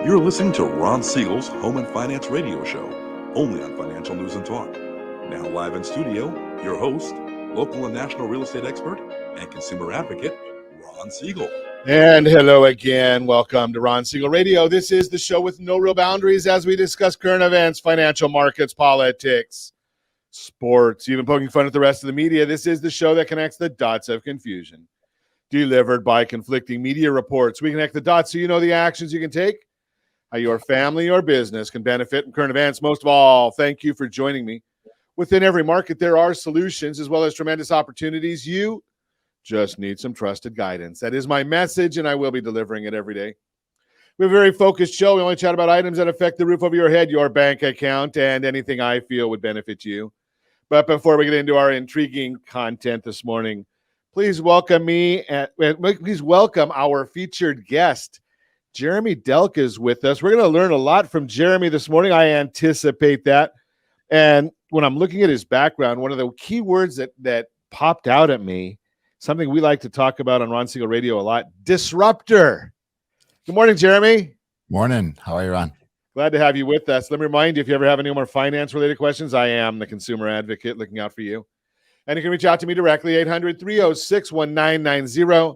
You're listening to Ron Siegel's Home and Finance Radio Show, only on Financial News and Talk. Now live in studio, your host, local and national real estate expert and consumer advocate, Ron Siegel. And hello again. Welcome to Ron Siegel Radio. This is the show with no real boundaries as we discuss current events, financial markets, politics, sports, even poking fun at the rest of the media. This is the show that connects the dots of confusion. Delivered by conflicting media reports. We connect the dots so you know the actions you can take, how your family or business can benefit from current events. Most of all, thank you for joining me. Within every market, there are solutions as well as tremendous opportunities. You just need some trusted guidance. That is my message, and I will be delivering it every day. We have a very focused show. We only chat about items that affect the roof over your head, your bank account, and anything I feel would benefit you. But before we get into our intriguing content this morning, please welcome our featured guest. Jeremy Delk is with us. We're going to learn a lot from Jeremy this morning. I anticipate that. And when I'm looking at his background, one of the key words that popped out at me, something we like to talk about on Ron Siegel Radio a lot, disruptor. Good morning, Jeremy. Morning. How are you, Ron? Glad to have you with us. Let me remind you, if you ever have any more finance-related questions, I am the consumer advocate looking out for you. And you can reach out to me directly, 800-306-1990.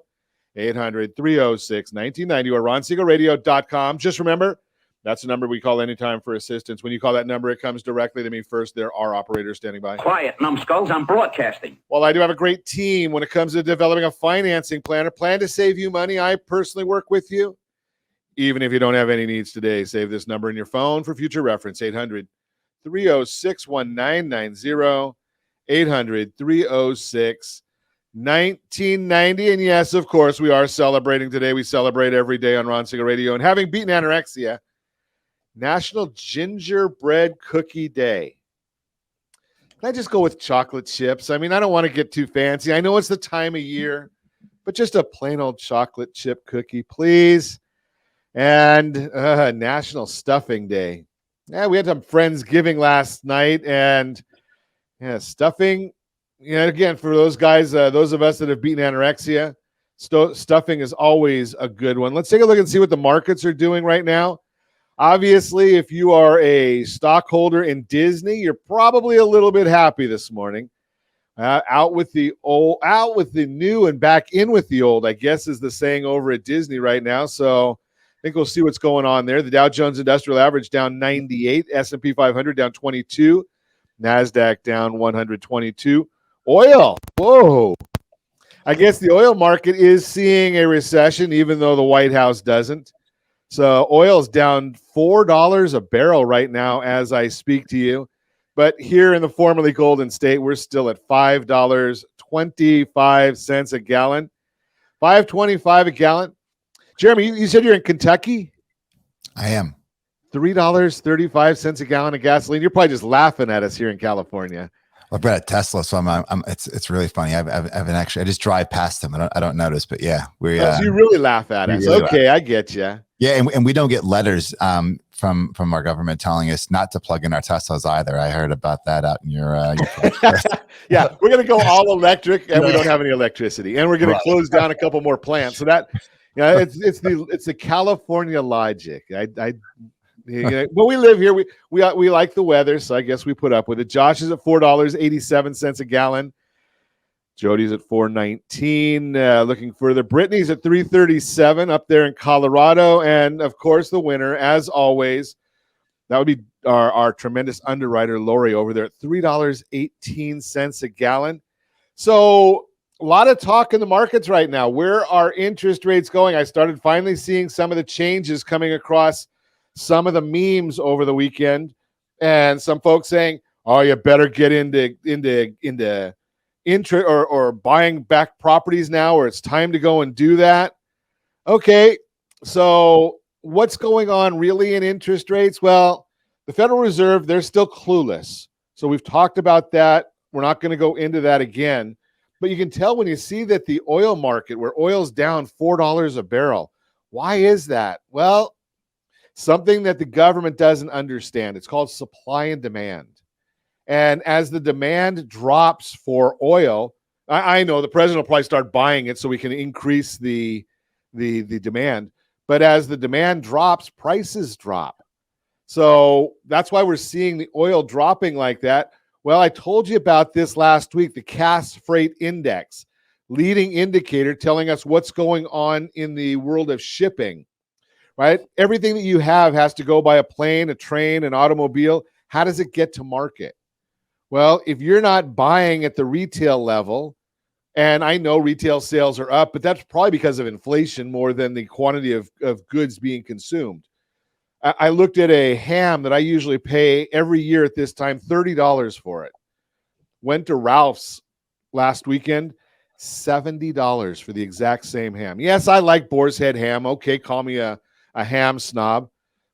800-306-1990 or ronsiegelradio.com. Just remember, that's the number we call anytime for assistance. When you call that number, it comes directly to me first. There are operators standing by. Quiet, numbskulls. I'm broadcasting. Well, I do have a great team when it comes to developing a financing plan, a plan to save you money. I personally work with you. Even if you don't have any needs today, save this number in your phone for future reference, 800-306-1990, 800-306-1990. And yes, of course, we are celebrating today. We celebrate every day on Ron Siegel Radio. And having beaten anorexia, National Gingerbread Cookie Day. Can I just go with chocolate chips? I mean, I don't want to get too fancy. I know it's the time of year, but just a plain old chocolate chip cookie, please. And National Stuffing Day. Yeah, we had some Friendsgiving last night, and yeah, stuffing. Yeah, again, for those guys, those of us that have beaten anorexia, stuffing is always a good one. Let's take a look and see what the markets are doing right now. Obviously, if you are a stockholder in Disney, you're probably a little bit happy this morning. Out with the new and back in with the old, I guess is the saying over at Disney right now. So I think we'll see what's going on there. The Dow Jones Industrial Average down 98, S&P 500 down 22, NASDAQ down 122. Oil, whoa. I guess the oil market is seeing a recession, even though the White House doesn't. So oil's down $4 a barrel right now as I speak to you. But here in the formerly Golden State, we're still at $5.25 a gallon. $5.25 a gallon. Jeremy, you said you're in Kentucky? I am. $3.35 a gallon of gasoline. You're probably just laughing at us here in California. I've got a Tesla, so it's really funny. I've I just drive past them. I don't notice, but yeah, so you really laugh at us. Really okay, laugh. I get you. Yeah, and we don't get letters from our government telling us not to plug in our Teslas either. I heard about that out in your yeah, we're gonna go all electric, and we don't have any electricity, and we're gonna close down a couple more plants. So that, it's the California logic. But we live here. We like the weather, so I guess we put up with it. Josh is at $4.87 a gallon. Jody's at $4.19. Looking further, Brittany's at $3.37 up there in Colorado, and of course the winner, as always, that would be our tremendous underwriter Lori over there at $3.18 a gallon. So a lot of talk in the markets right now. Where are interest rates going? I started finally seeing some of the changes coming across some of the memes over the weekend, and some folks saying, "Oh, you better get into interest or buying back properties now, or it's time to go and do that." Okay, so what's going on really in interest rates? Well, the Federal Reserve, they're still clueless. So we've talked about that. We're not going to go into that again, but you can tell when you see that the oil market, where oil's down $4 a barrel. Why is that? Well, something that the government doesn't understand. It's called supply and demand. And as the demand drops for oil, I know the president will probably start buying it so we can increase the demand. But as the demand drops, prices drop. So that's why we're seeing the oil dropping like that. Well, I told you about this last week, the Cass Freight Index, leading indicator telling us what's going on in the world of shipping, right? Everything that you have has to go by a plane, a train, an automobile. How does it get to market? Well, if you're not buying at the retail level, and I know retail sales are up, but that's probably because of inflation more than the quantity of goods being consumed. I looked at a ham that I usually pay every year at this time, $30 for it. Went to Ralph's last weekend, $70 for the exact same ham. Yes, I like Boar's Head ham. Okay, call me a ham snob.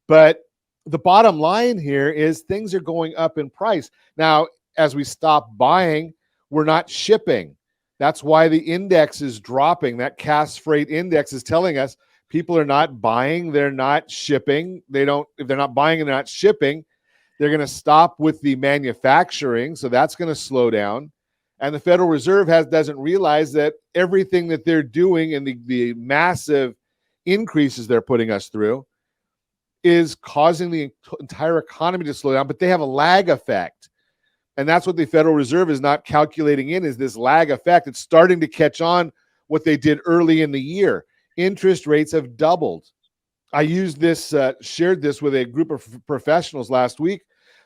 But the bottom line here is things are going up in price. Now, as we stop buying, we're not shipping. That's why the index is dropping. That Cass Freight Index is telling us people are not buying, they're not shipping. If they're not buying and they're not shipping, they're going to stop with the manufacturing. So that's going to slow down. And the Federal Reserve doesn't realize that everything that they're doing and the massive increases they're putting us through is causing the entire economy to slow down, but they have a lag effect. And that's what the Federal Reserve is not calculating in, is this lag effect. It's starting to catch on what they did early in the year. Interest rates have doubled. I used this, shared this with a group of professionals last week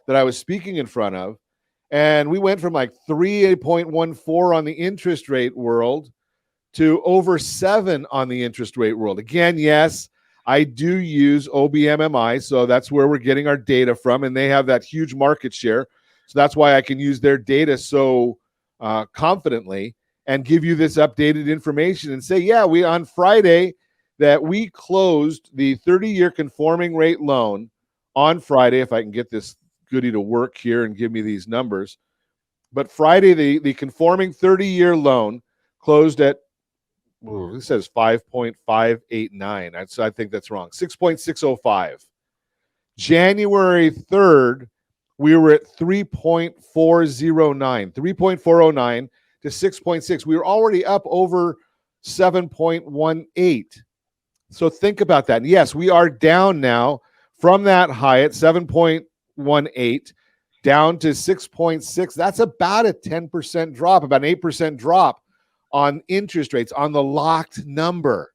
that I was speaking in front of. And we went from like 3.14 on the interest rate world to over 7 on the interest rate world. Again, yes, I do use OBMMI, so that's where we're getting our data from, and they have that huge market share. So that's why I can use their data so confidently and give you this updated information and say, yeah, on Friday that we closed the 30-year conforming rate loan on Friday, if I can get this goodie to work here and give me these numbers. But Friday, the conforming 30-year loan closed at, this says 5.589. So I think that's wrong, 6.605. January 3rd, we were at 3.409 to 6.6. We were already up over 7.18. So think about that. And yes, we are down now from that high at 7.18 down to 6.6. That's about a 10% drop, about an 8% drop on interest rates on the locked number.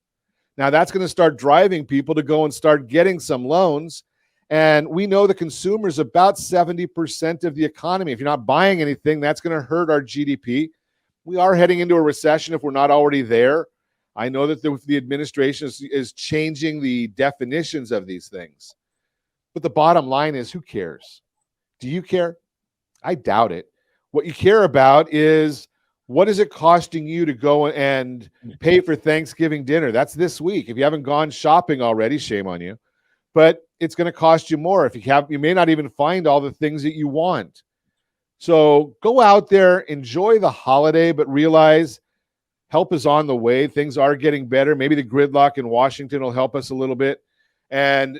Now that's going to start driving people to go and start getting some loans. And we know the consumer is about 70% of the economy. If you're not buying anything, that's going to hurt our GDP. We are heading into a recession if we're not already there. I know that the administration is changing the definitions of these things. But the bottom line is, who cares? Do you care? I doubt it. What you care about is, what is it costing you to go and pay for Thanksgiving dinner? That's this week. If you haven't gone shopping already, shame on you. But it's going to cost you more. If you may not even find all the things that you want. So go out there, enjoy the holiday, but realize help is on the way. Things are getting better. Maybe the gridlock in Washington will help us a little bit. And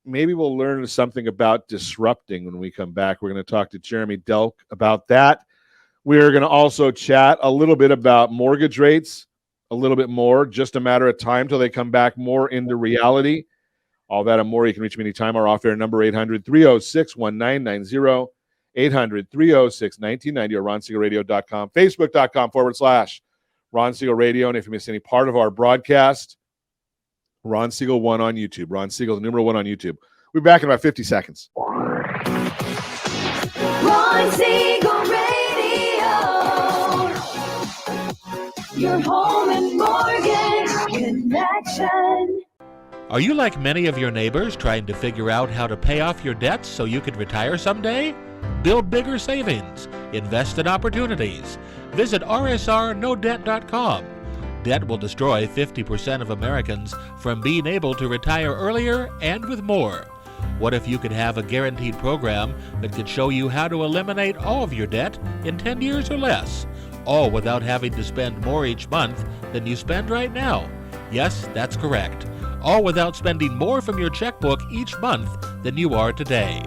maybe we'll learn something about disrupting when we come back. We're going to talk to Jeremy Delk about that. We're going to also chat a little bit about mortgage rates, a little bit more, just a matter of time till they come back more into reality. All that and more. You can reach me anytime. Our off-air number, 800-306-1990, 800-306-1990, or RonSiegelRadio.com, Facebook.com/Ron Siegel Radio. And if you miss any part of our broadcast, Ron Siegel 1 on YouTube. Ron Siegel, the numeral 1 on YouTube. We'll be back in about 50 seconds. Ron Siegel Radio, your home and mortgage connection. Are you like many of your neighbors trying to figure out how to pay off your debts so you could retire someday? Build bigger savings. Invest in opportunities. Visit rsrnodebt.com. Debt will destroy 50% of Americans from being able to retire earlier and with more. What if you could have a guaranteed program that could show you how to eliminate all of your debt in 10 years or less, all without having to spend more each month than you spend right now? Yes, that's correct. All without spending more from your checkbook each month than you are today.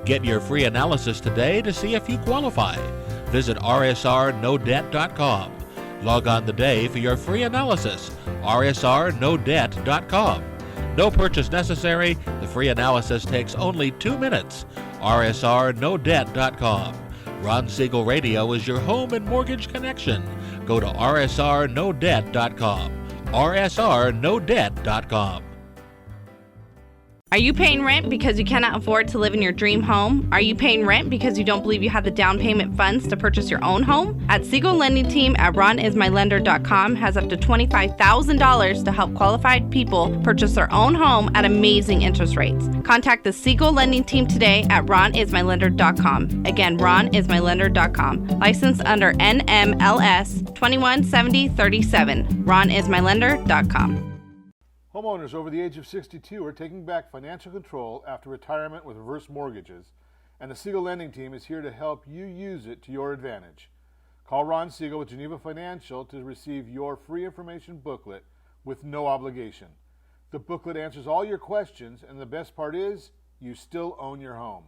Get your free analysis today to see if you qualify. Visit rsrnodebt.com. Log on today for your free analysis, rsrnodebt.com. No purchase necessary. The free analysis takes only 2 minutes. rsrnodebt.com. Ron Siegel Radio is your home and mortgage connection. Go to rsrnodebt.com. rsrnodebt.com. Are you paying rent because you cannot afford to live in your dream home? Are you paying rent because you don't believe you have the down payment funds to purchase your own home? At Siegel Lending Team at ronismylender.com has up to $25,000 to help qualified people purchase their own home at amazing interest rates. Contact the Siegel Lending Team today at ronismylender.com. Again, ronismylender.com. Licensed under NMLS 217037. ronismylender.com. Homeowners over the age of 62 are taking back financial control after retirement with reverse mortgages, and the Siegel Lending Team is here to help you use it to your advantage. Call Ron Siegel with Geneva Financial to receive your free information booklet with no obligation. The booklet answers all your questions, and the best part is, you still own your home.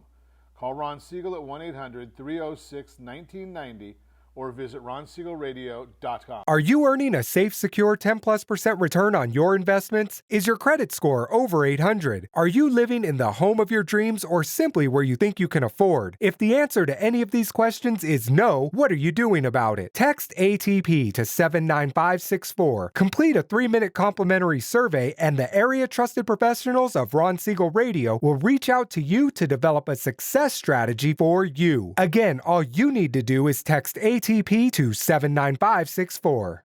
Call Ron Siegel at 1-800-306-1990 or visit ronsiegelradio.com. Are you earning a safe, secure 10+% return on your investments? Is your credit score over 800? Are you living in the home of your dreams or simply where you think you can afford? If the answer to any of these questions is no, what are you doing about it? Text ATP to 79564. Complete a 3-minute complimentary survey, and the area trusted professionals of Ron Siegel Radio will reach out to you to develop a success strategy for you. Again, all you need to do is text ATP to 79564.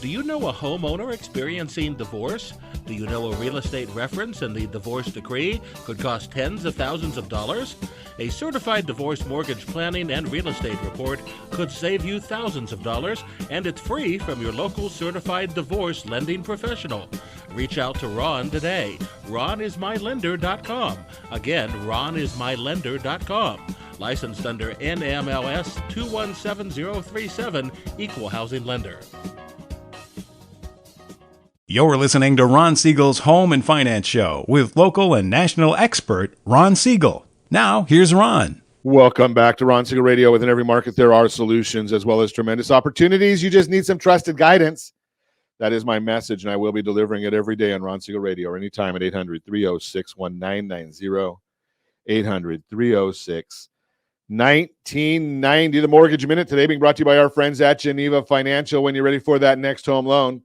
Do you know a homeowner experiencing divorce? Do you know a real estate reference and the divorce decree could cost tens of thousands of dollars? A certified divorce mortgage planning and real estate report could save you thousands of dollars, and it's free from your local certified divorce lending professional. Reach out to Ron today. ronismylender.com. Again, ronismylender.com. Licensed under NMLS 217037, Equal Housing Lender. You're listening to Ron Siegel's Home and Finance Show with local and national expert Ron Siegel. Now, here's Ron. Welcome back to Ron Siegel Radio. Within every market, there are solutions as well as tremendous opportunities. You just need some trusted guidance. That is my message, and I will be delivering it every day on Ron Siegel Radio or anytime at 800-306-1990, 800-306-1990. The Mortgage Minute today being brought to you by our friends at Geneva Financial. When you're ready for that next home loan,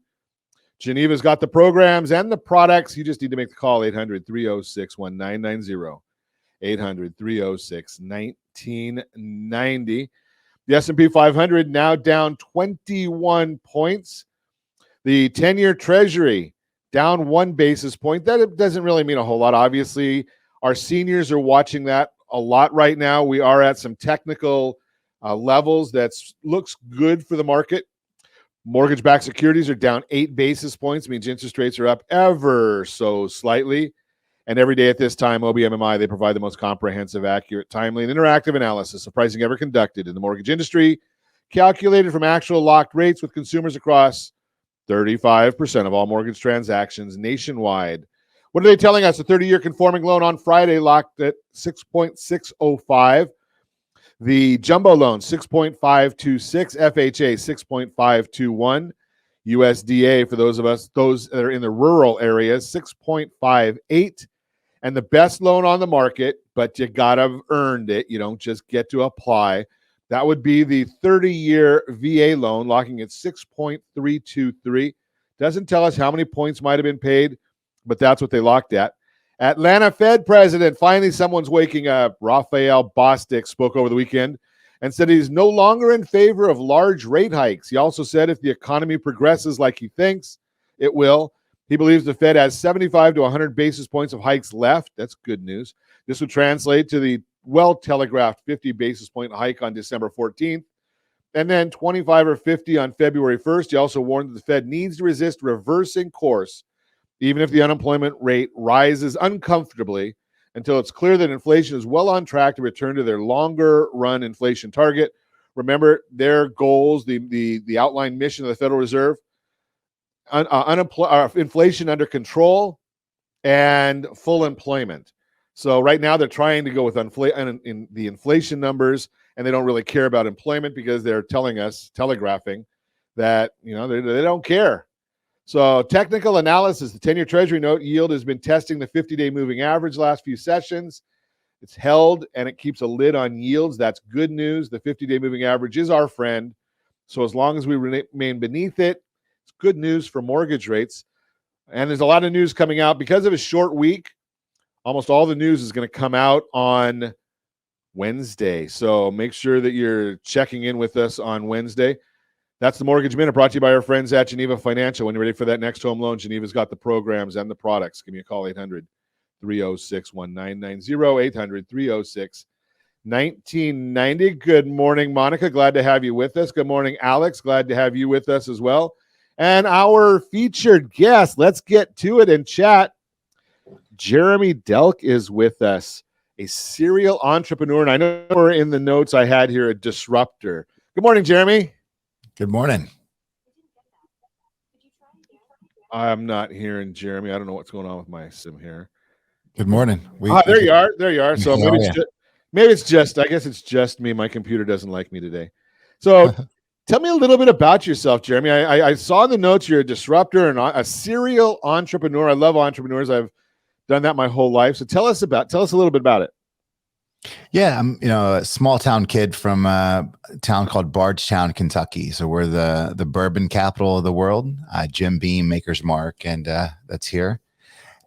Geneva's got the programs and the products. You just need to make the call, 800-306-1990, 800-306-1990. The S&P 500 now down 21 points. The 10-year Treasury down 1 basis point. That doesn't really mean a whole lot. Obviously, our seniors are watching that a lot right now. We are at some technical levels that looks good for the market. Mortgage-backed securities are down 8 basis points. Means interest rates are up ever so slightly. And every day at this time, OBMMI, they provide the most comprehensive, accurate, timely, and interactive analysis of pricing ever conducted in the mortgage industry, calculated from actual locked rates with consumers across 35% of all mortgage transactions nationwide. What are they telling us? A 30-year conforming loan on Friday locked at 6.605. The jumbo loan, 6.526. FHA, 6.521. USDA, for those that are in the rural areas, 6.58. And the best loan on the market, but you got to have earned it. You don't just get to apply. That would be the 30-year VA loan, locking at 6.323. Doesn't tell us how many points might have been paid, but that's what they locked at. Atlanta Fed president, finally someone's waking up. Raphael Bostic spoke over the weekend and said he's no longer in favor of large rate hikes. He also said if the economy progresses like he thinks it will, he believes the Fed has 75 to 100 basis points of hikes left. That's good news. This would translate to the well-telegraphed 50 basis point hike on December 14th, and then 25 or 50 on February 1st. He also warned that the Fed needs to resist reversing course, even if the unemployment rate rises uncomfortably, until it's clear that inflation is well on track to return to their longer-run inflation target. Remember their goals, the outlined mission of the Federal Reserve, inflation under control and full employment. So right now they're trying to go with in the inflation numbers, and they don't really care about employment because they're telegraphing that they don't care. So technical analysis, the 10-year Treasury note yield has been testing the 50-day moving average last few sessions. It's held and it keeps a lid on yields. That's good news. The 50-day moving average is our friend. So as long as we remain beneath it, it's good news for mortgage rates. And there's a lot of news coming out because of a short week. Almost all the news is going to come out on Wednesday. So make sure that you're checking in with us on Wednesday. That's the Mortgage Minute, brought to you by our friends at Geneva Financial. When you're ready for that next home loan, Geneva's got the programs and the products. Give me a call, 800-306-1990, 800-306-1990. Good morning, Monica. Glad to have you with us. Good morning, Alex. Glad to have you with us as well. And our featured guest, let's get to it and chat. Jeremy Delk is with us, a serial entrepreneur. And I know we're in the notes I had here, a disruptor. Good morning, Jeremy. Good morning. I'm not hearing Jeremy. I don't know what's going on with my sim here. Good morning. There you are. There you are. So maybe it's just, I guess it's just me. My computer doesn't like me today. So tell me a little bit about yourself, Jeremy. I saw in the notes you're a disruptor and a serial entrepreneur. I love entrepreneurs. I've done that my whole life. So tell us a little bit about it. Yeah, I'm a small town kid from a town called Bardstown, Kentucky. So we're the bourbon capital of the world. Jim Beam, Maker's Mark, and that's here.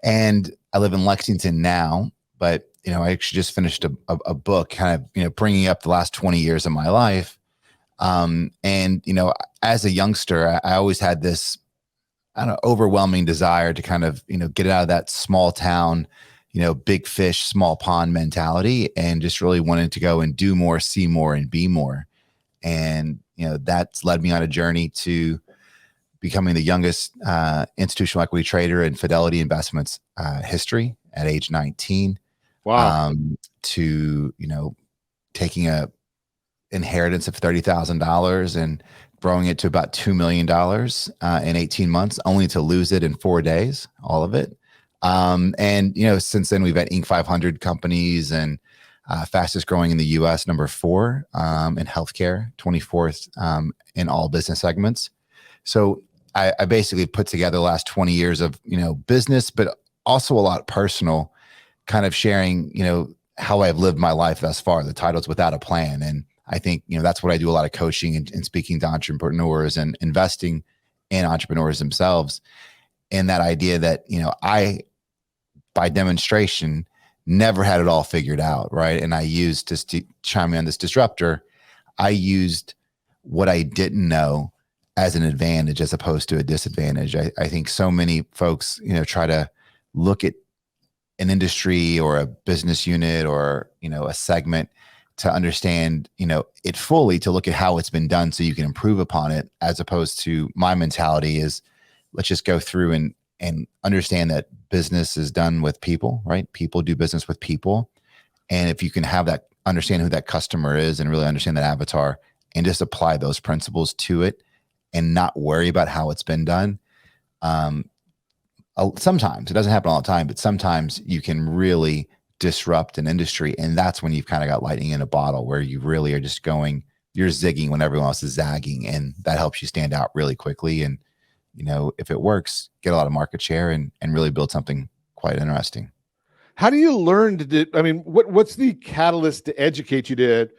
And I live in Lexington now, but I actually just finished a book, kind of bringing up the last 20 years of my life. And as a youngster, I always had this overwhelming desire to kind of get out of that small town, big fish, small pond mentality, and just really wanted to go and do more, see more, and be more. And, that's led me on a journey to becoming the youngest institutional equity trader in Fidelity Investments history at age 19. Wow. To, taking a inheritance of $30,000 and growing it to about $2 million in 18 months, only to lose it in 4 days, all of it. And since then we've had Inc. 500 companies and fastest growing in the US, number 4 in healthcare, 24th in all business segments. So I basically put together the last 20 years of, business, but also a lot personal, kind of sharing, how I've lived my life thus far. The title's Without a Plan. And I think, that's what I do, a lot of coaching and speaking to entrepreneurs and investing in entrepreneurs themselves. And that idea that, I, by demonstration, never had it all figured out, right? And I used, to chime in on this disruptor, I used what I didn't know as an advantage as opposed to a disadvantage. I think so many folks, try to look at an industry or a business unit or, a segment to understand, it fully, to look at how it's been done so you can improve upon it, as opposed to my mentality is, let's just go through and understand that business is done with people, right? People do business with people. And if you can have that, understand who that customer is and really understand that avatar and just apply those principles to it and not worry about how it's been done. Sometimes, it doesn't happen all the time, but sometimes you can really disrupt an industry. And that's when you've kind of got lightning in a bottle, where you really are just you're zigging when everyone else is zagging. And that helps you stand out really quickly. And if it works, get a lot of market share and really build something quite interesting. How do you learn to do? I mean, what's the catalyst to educate you to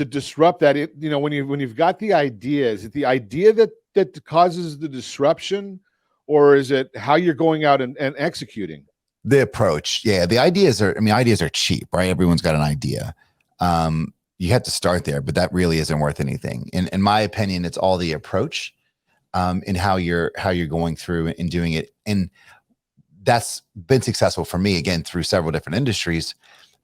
disrupt that? When you've got the idea, is it the idea that causes the disruption, or is it how you're going out and executing? The approach, yeah. The ideas are cheap, right? Everyone's got an idea. You have to start there, but that really isn't worth anything. In my opinion, it's all the approach. And how you're going through and doing it. And that's been successful for me, again, through several different industries,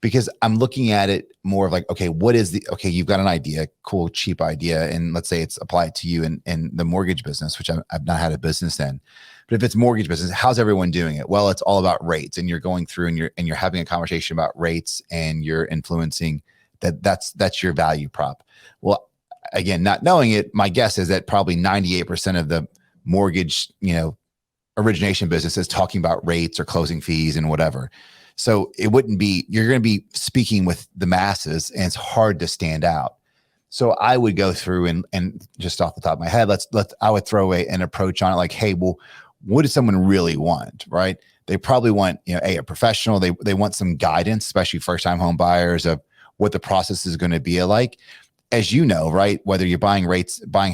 because I'm looking at it more of like, okay, you've got an idea, cool, cheap idea. And let's say it's applied to you in the mortgage business, which I've not had a business in. But if it's mortgage business, how's everyone doing it? Well, it's all about rates, and you're going through and you're having a conversation about rates, and you're influencing that's your value prop. Well, again, not knowing it, my guess is that probably 98% of the mortgage, origination business is talking about rates or closing fees and whatever. So you're going to be speaking with the masses, and it's hard to stand out. So I would go through and just off the top of my head, I would throw an approach on it like, hey, well, what does someone really want, right? They probably want, a professional. They want some guidance, especially first-time home buyers, of what the process is going to be like. As you know, right? Whether you're buying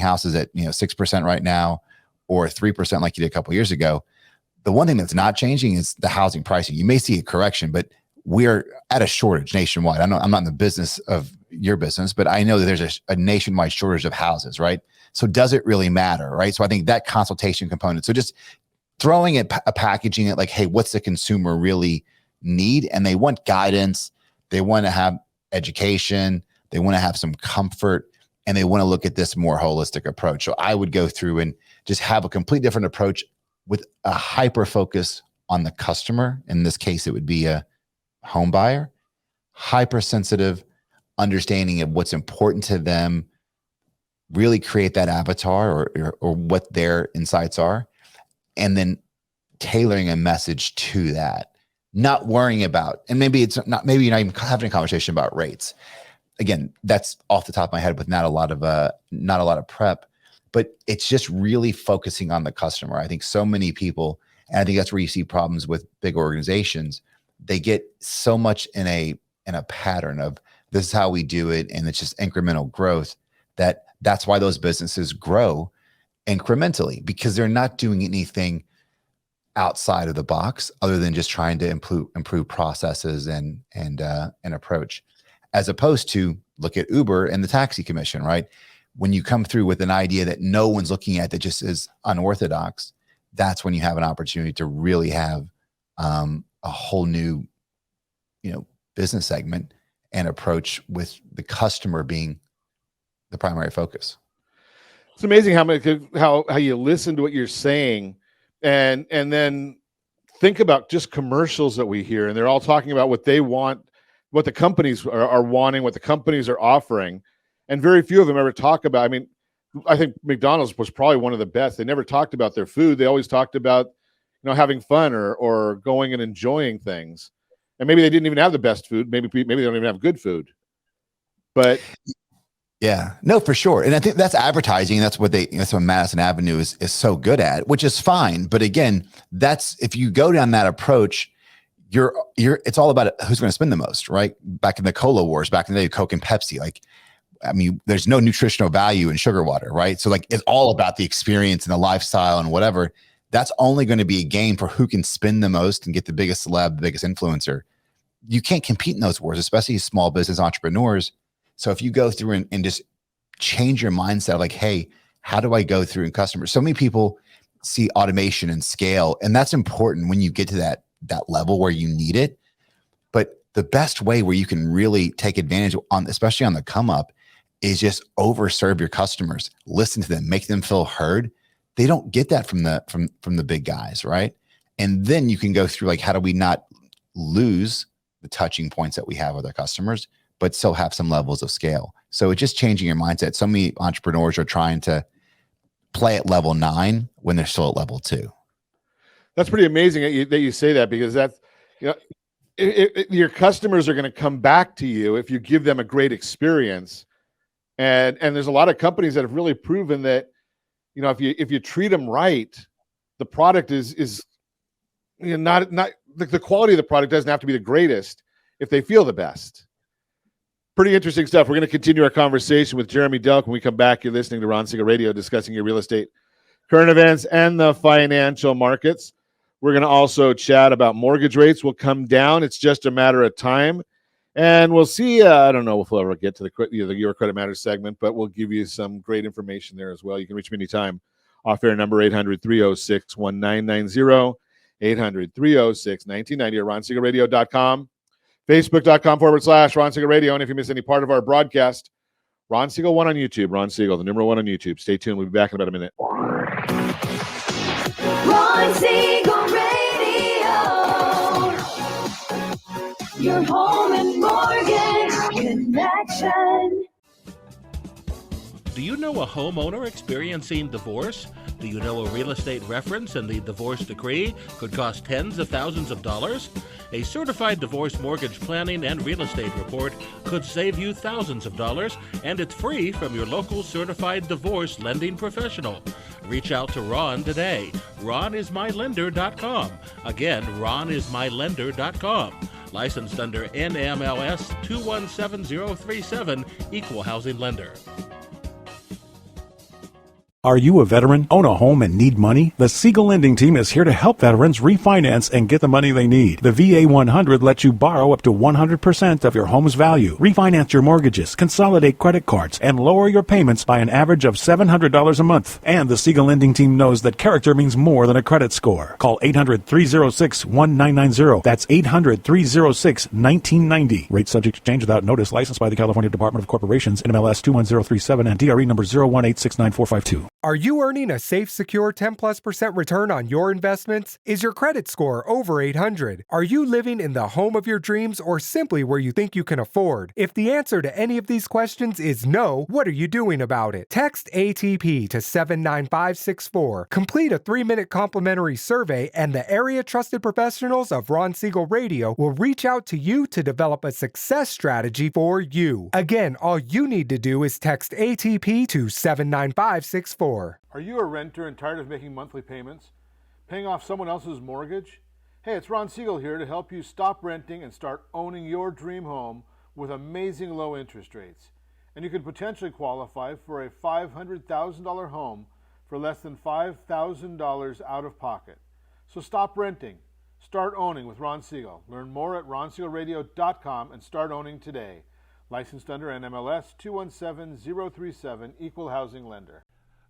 houses at 6% right now or 3% like you did a couple of years ago, the one thing that's not changing is the housing pricing. You may see a correction, but we're at a shortage nationwide. I'm not in the business of your business, but I know that there's a nationwide shortage of houses, right? So does it really matter, right? So I think that consultation component. So just throwing it, packaging it like, hey, what's the consumer really need? And they want guidance. They want to have education. They want to have some comfort, and they want to look at this more holistic approach. So I would go through and just have a complete different approach with a hyper focus on the customer. In this case, it would be a home buyer, hypersensitive understanding of what's important to them, really create that avatar or what their insights are, and then tailoring a message to that, not worrying about, and maybe you're not even having a conversation about rates. Again, that's off the top of my head with not a lot of prep, but it's just really focusing on the customer. I think so many people, and I think that's where you see problems with big organizations. They get so much in a pattern of this is how we do it, and it's just incremental growth. That's why those businesses grow incrementally, because they're not doing anything outside of the box other than just trying to improve processes and approach. As opposed to look at Uber and the taxi commission, right? When you come through with an idea that no one's looking at that just is unorthodox, that's when you have an opportunity to really have a whole new, business segment and approach with the customer being the primary focus. It's amazing how you listen to what you're saying and then think about just commercials that we hear, and they're all talking about what they want, what the companies are wanting, what the companies are offering, and very few of them ever talk about. I mean, I think McDonald's was probably one of the best. They never talked about their food. They always talked about, having fun or going and enjoying things. And maybe they didn't even have the best food. Maybe they don't even have good food. But yeah, no, for sure. And I think that's advertising. That's what Madison Avenue is so good at, which is fine. But again, if you go down that approach, it's all about who's going to spend the most, right? Back in the cola wars, back in the day, Coke and Pepsi, there's no nutritional value in sugar water, right? So it's all about the experience and the lifestyle and whatever. That's only going to be a game for who can spend the most and get the biggest celeb, the biggest influencer. You can't compete in those wars, especially small business entrepreneurs. So if you go through and just change your mindset, like, hey, how do I go through in customers? So many people see automation and scale, and that's important when you get to that level where you need it. But the best way where you can really take advantage especially on the come up, is just overserve your customers, listen to them, make them feel heard. They don't get that from the big guys, right? And then you can go through how do we not lose the touching points that we have with our customers, but still have some levels of scale. So it's just changing your mindset. So many entrepreneurs are trying to play at level 9 when they're still at level 2. That's pretty amazing that you say that, because that's, your customers are going to come back to you if you give them a great experience. And there's a lot of companies that have really proven that, if you treat them right, the product is not the quality of the product doesn't have to be the greatest if they feel the best. Pretty interesting stuff. We're going to continue our conversation with Jeremy Delk when we come back. You're listening to Ron Siegel Radio, discussing your real estate, current events, and the financial markets. We're going to also chat about mortgage rates will come down. It's just a matter of time. And we'll see. I don't know if we'll ever get to the Your Credit Matters segment, but we'll give you some great information there as well. You can reach me anytime. Off-air number 800-306-1990, 800-306-1990, or RonSiegelRadio.com. Facebook.com/Ron Siegel Radio. And if you miss any part of our broadcast, Ron Siegel 1 on YouTube. Ron Siegel, the number 1 on YouTube. Stay tuned. We'll be back in about a minute. Ron Siegel Radio. Your home and mortgage connection. Do you know a homeowner experiencing divorce? Do you know a real estate reference and the divorce decree could cost tens of thousands of dollars? A certified divorce mortgage planning and real estate report could save you thousands of dollars, and it's free from your local certified divorce lending professional. Reach out to Ron today. RonIsMyLender.com. Again, RonIsMyLender.com. Licensed under NMLS 217037, Equal Housing Lender. Are you a veteran, own a home, and need money? The Siegel Lending Team is here to help veterans refinance and get the money they need. The VA 100 lets you borrow up to 100% of your home's value, refinance your mortgages, consolidate credit cards, and lower your payments by an average of $700 a month. And the Siegel Lending Team knows that character means more than a credit score. Call 800-306-1990. That's 800-306-1990. Rate subject to change without notice. Licensed by the California Department of Corporations, NMLS 21037, and DRE number 018694452. Are you earning a safe, secure 10+% return on your investments? Is your credit score over 800? Are you living in the home of your dreams or simply where you think you can afford? If the answer to any of these questions is no, what are you doing about it? Text ATP to 79564. Complete a 3-minute complimentary survey, and the area trusted professionals of Ron Siegel Radio will reach out to you to develop a success strategy for you. Again, all you need to do is text ATP to 79564. Are you a renter and tired of making monthly payments? Paying off someone else's mortgage? Hey, it's Ron Siegel here to help you stop renting and start owning your dream home with amazing low interest rates. And you could potentially qualify for a $500,000 home for less than $5,000 out of pocket. So stop renting. Start owning with Ron Siegel. Learn more at ronsiegelradio.com and start owning today. Licensed under NMLS 217037, Equal Housing Lender.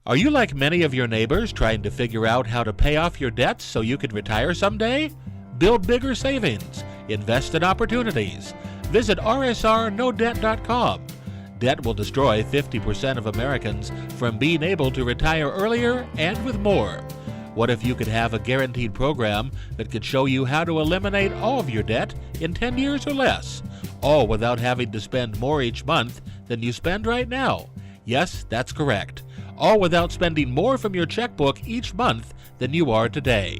Are you like many of your neighbors trying to figure out how to pay off your debts so you could retire someday? Build bigger savings. Invest in opportunities. Visit rsrnodebt.com. Debt will destroy 50% of Americans from being able to retire earlier and with more. What if you could have a guaranteed program that could show you how to eliminate all of your debt in 10 years or less, all without having to spend more each month than you spend right now? Yes, that's correct. All without spending more from your checkbook each month than you are today.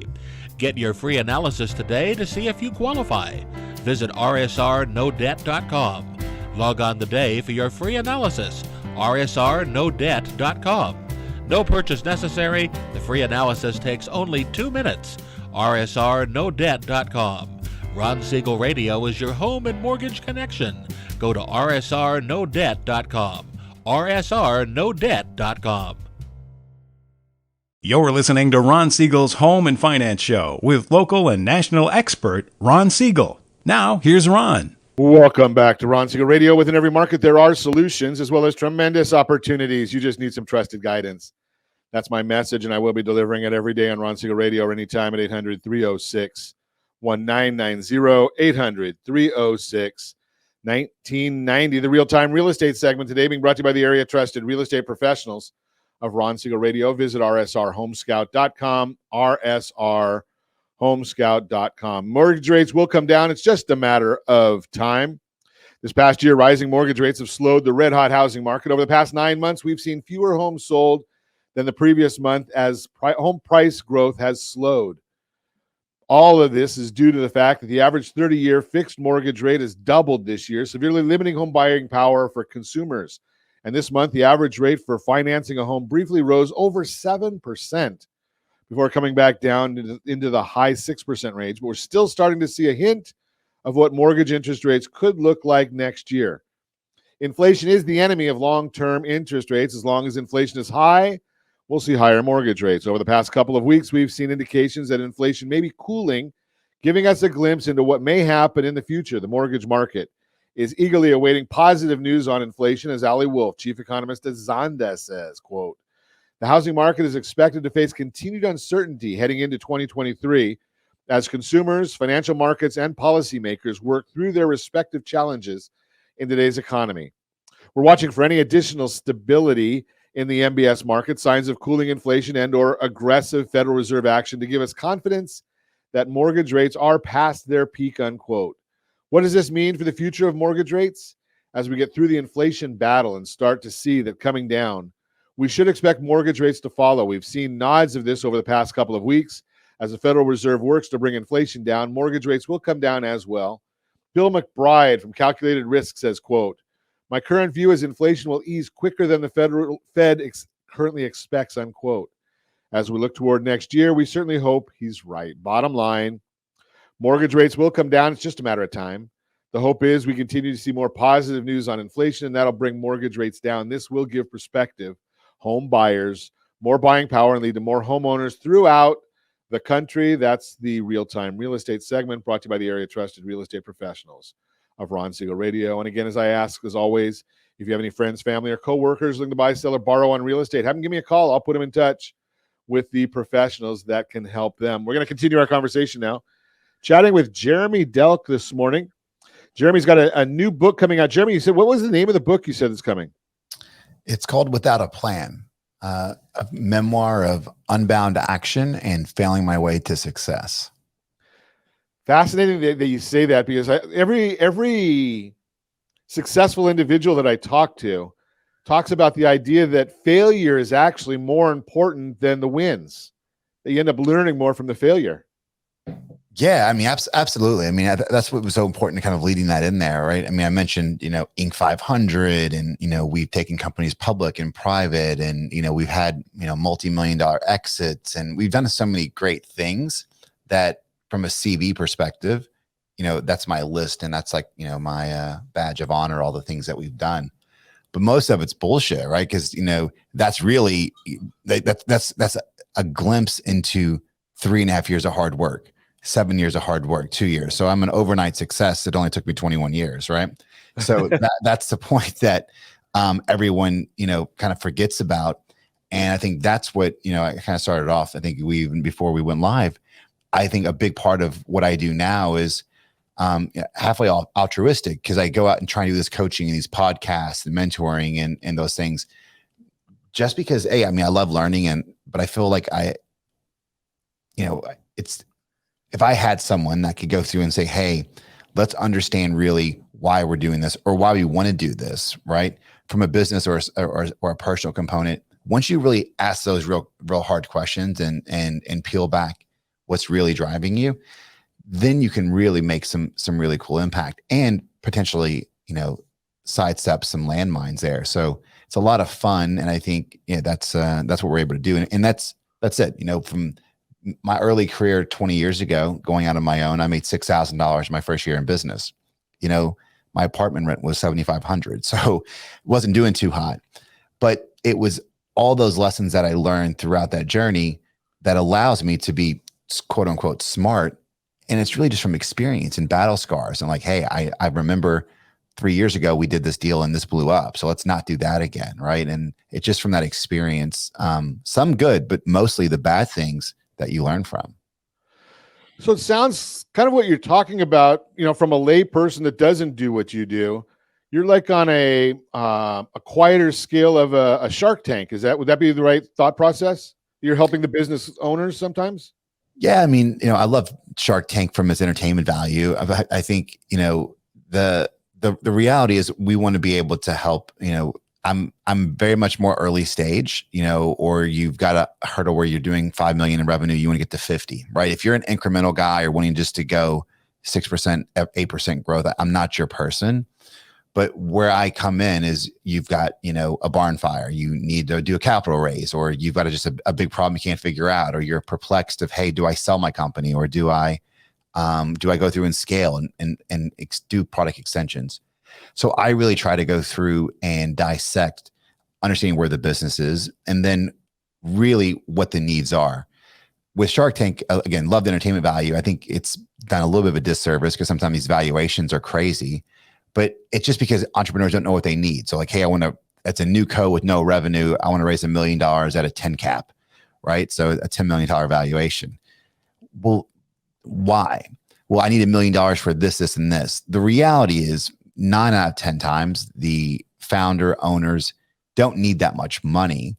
Get your free analysis today to see if you qualify. Visit rsrnodebt.com. Log on today for your free analysis. rsrnodebt.com. No purchase necessary. The free analysis takes only 2 minutes. rsrnodebt.com. Ron Siegel Radio is your home and mortgage connection. Go to rsrnodebt.com. rsrnodebt.com. You're listening to Ron Siegel's Home and Finance Show with local and national expert Ron Siegel. Now, here's Ron. Welcome back to Ron Siegel Radio. Within every market, there are solutions as well as tremendous opportunities. You just need some trusted guidance. That's my message, and I will be delivering it every day on Ron Siegel Radio or anytime at 800-306-1990, 800-306-1990. The real-time real estate segment today being brought to you by the area trusted real estate professionals of Ron Siegel Radio. Visit rsrhomescout.com, rsrhomescout.com. Mortgage rates will come down. It's just a matter of time. This past year, rising mortgage rates have slowed the red-hot housing market. Over the past 9 months, we've seen fewer homes sold than the previous month as home price growth has slowed. All of this is due to the fact that the average 30-year fixed mortgage rate has doubled this year, severely limiting home buying power for consumers. And this month, the average rate for financing a home briefly rose over 7% before coming back down into the high 6% range. But we're still starting to see a hint of what mortgage interest rates could look like next year. Inflation is the enemy of long-term interest rates. As long as inflation is high, we'll see higher mortgage rates. Over the past couple of weeks, we've seen indications that inflation may be cooling, giving us a glimpse into what may happen in the future. The mortgage market is eagerly awaiting positive news on inflation, as Ali Wolf, chief economist at Zonda, says, quote, "The housing market is expected to face continued uncertainty heading into 2023 as consumers, financial markets, and policymakers work through their respective challenges in today's economy. We're watching for any additional stability in the MBS market, signs of cooling inflation and or aggressive Federal Reserve action to give us confidence that mortgage rates are past their peak," unquote. What does this mean for the future of mortgage rates? As we get through the inflation battle and start to see that coming down, we should expect mortgage rates to follow. We've seen nods of this over the past couple of weeks. As the Federal Reserve works to bring inflation down, mortgage rates will come down as well. Bill McBride from Calculated Risk says, quote, "My current view is inflation will ease quicker than the Fed currently expects," unquote. As we look toward next year, we certainly hope he's right. Bottom line, mortgage rates will come down. It's just a matter of time. The hope is we continue to see more positive news on inflation, and that'll bring mortgage rates down. This will give prospective home buyers more buying power and lead to more homeowners throughout the country. That's the Real-Time Real Estate segment brought to you by the area trusted real estate professionals of Ron Siegel Radio. And again, as I ask, as always, if you have any friends, family, or coworkers looking to buy, sell, or borrow on real estate, have them give me a call. I'll put them in touch with the professionals that can help them. We're going to continue our conversation now, chatting with Jeremy Delk this morning. Jeremy's got a new book coming out. Jeremy, you said, what was the name of the book you said is coming? It's called Without a Plan, a memoir of unbound action and failing my way to success. Fascinating that you say that, because every successful individual that I talk to talks about the idea that failure is actually more important than the wins, that you end up learning more from the failure. Yeah, I mean, absolutely. I mean, that's what was so important to kind of leading that in there, right? I mean, I mentioned, Inc. 500, and, we've taken companies public and private, and, we've had, multi-million-dollar exits, and we've done so many great things that from a CV perspective, that's my list, and that's like, my badge of honor, all the things that we've done. But most of it's bullshit, right? Because, that's really, that's a glimpse into 3.5 years of hard work. 7 years of hard work, 2 years. So I'm an overnight success. It only took me 21 years, right? So that's the point that everyone, kind of forgets about. And I think that's what, I kind of started off. I think even before we went live, I think a big part of what I do now is halfway altruistic, because I go out and try and do this coaching and these podcasts and mentoring and those things just because, I love learning, but I feel like if I had someone that could go through and say, hey, let's understand really why we're doing this or why we want to do this, right? From a business or a personal component, once you really ask those real hard questions and peel back what's really driving you, then you can really make some really cool impact and potentially, sidestep some landmines there. So it's a lot of fun. And I think, that's what we're able to do. And that's it, from my early career 20 years ago, going out on my own, I made $6,000 my first year in business. My apartment rent was $7,500. So it wasn't doing too hot, but it was all those lessons that I learned throughout that journey that allows me to be quote unquote smart. And it's really just from experience and battle scars. And like, hey, I remember 3 years ago, we did this deal and this blew up. So let's not do that again. Right. And it's just from that experience, some good, but mostly the bad things that you learn from. So it sounds kind of what you're talking about, from a lay person that doesn't do what you do. You're like on a quieter scale of a Shark Tank. Would that be the right thought process? You're helping the business owners sometimes? Yeah. I mean, I love Shark Tank from its entertainment value. I think, the reality is we want to be able to help, I'm very much more early stage, or you've got a hurdle where you're doing 5 million in revenue, you want to get to 50, right? If you're an incremental guy or wanting just to go 6%, 8% growth, I'm not your person. But where I come in is you've got, a barn fire, you need to do a capital raise, or you've got a big problem you can't figure out, or you're perplexed of, hey, do I sell my company, or do I go through and scale and do product extensions? So I really try to go through and dissect, understanding where the business is, and then really what the needs are. With Shark Tank, again, loved entertainment value. I think it's done a little bit of a disservice because sometimes these valuations are crazy, but it's just because entrepreneurs don't know what they need. So like, hey, it's a new co with no revenue. I want to raise $1 million at a 10 cap, right? So a $10 million valuation. Well, why? Well, I need $1 million for this, and this. The reality is 9 out of 10 times, the founder owners don't need that much money.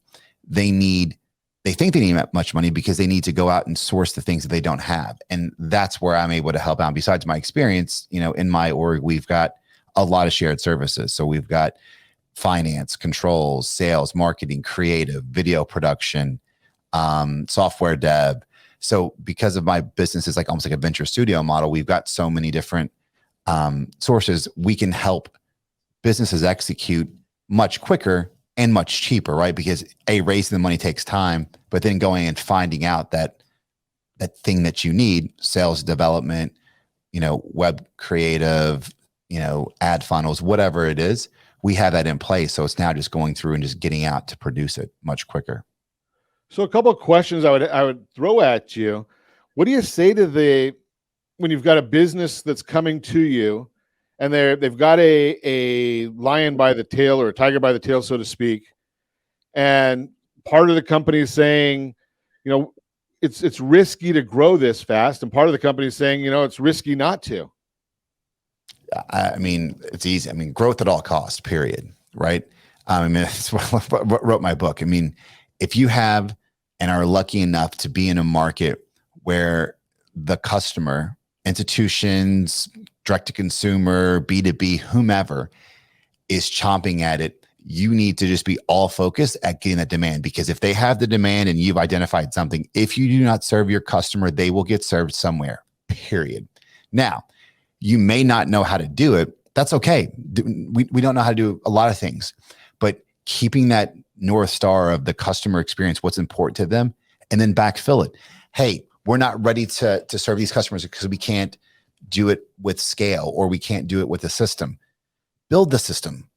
They think they need that much money because they need to go out and source the things that they don't have. And that's where I'm able to help out. Besides my experience, in my org, we've got a lot of shared services. So we've got finance, controls, sales, marketing, creative, video production, software dev. So because of my business is like almost like a venture studio model, we've got so many different sources. We can help businesses execute much quicker and much cheaper, right? Because raising the money takes time, but then going and finding out that thing that you need, sales development, web creative, ad funnels, whatever it is, we have that in place. So it's now just going through and just getting out to produce it much quicker. So a couple of questions I would throw at you. What do you say to when you've got a business that's coming to you and they've got a lion by the tail or a tiger by the tail, so to speak, and part of the company is saying, it's risky to grow this fast, and part of the company is saying, it's risky not to? I mean, it's easy. I mean, growth at all costs, period. Right. That's what wrote my book. I mean, if you have and are lucky enough to be in a market where the customer, institutions, direct to consumer, B2B, whomever is chomping at it, you need to just be all focused at getting that demand, because if they have the demand and you've identified something, if you do not serve your customer, they will get served somewhere, period. Now, you may not know how to do it. That's okay. We don't know how to do a lot of things, but keeping that North Star of the customer experience, what's important to them, and then backfill it. Hey, we're not ready to serve these customers because we can't do it with scale, or we can't do it with the system. Build the system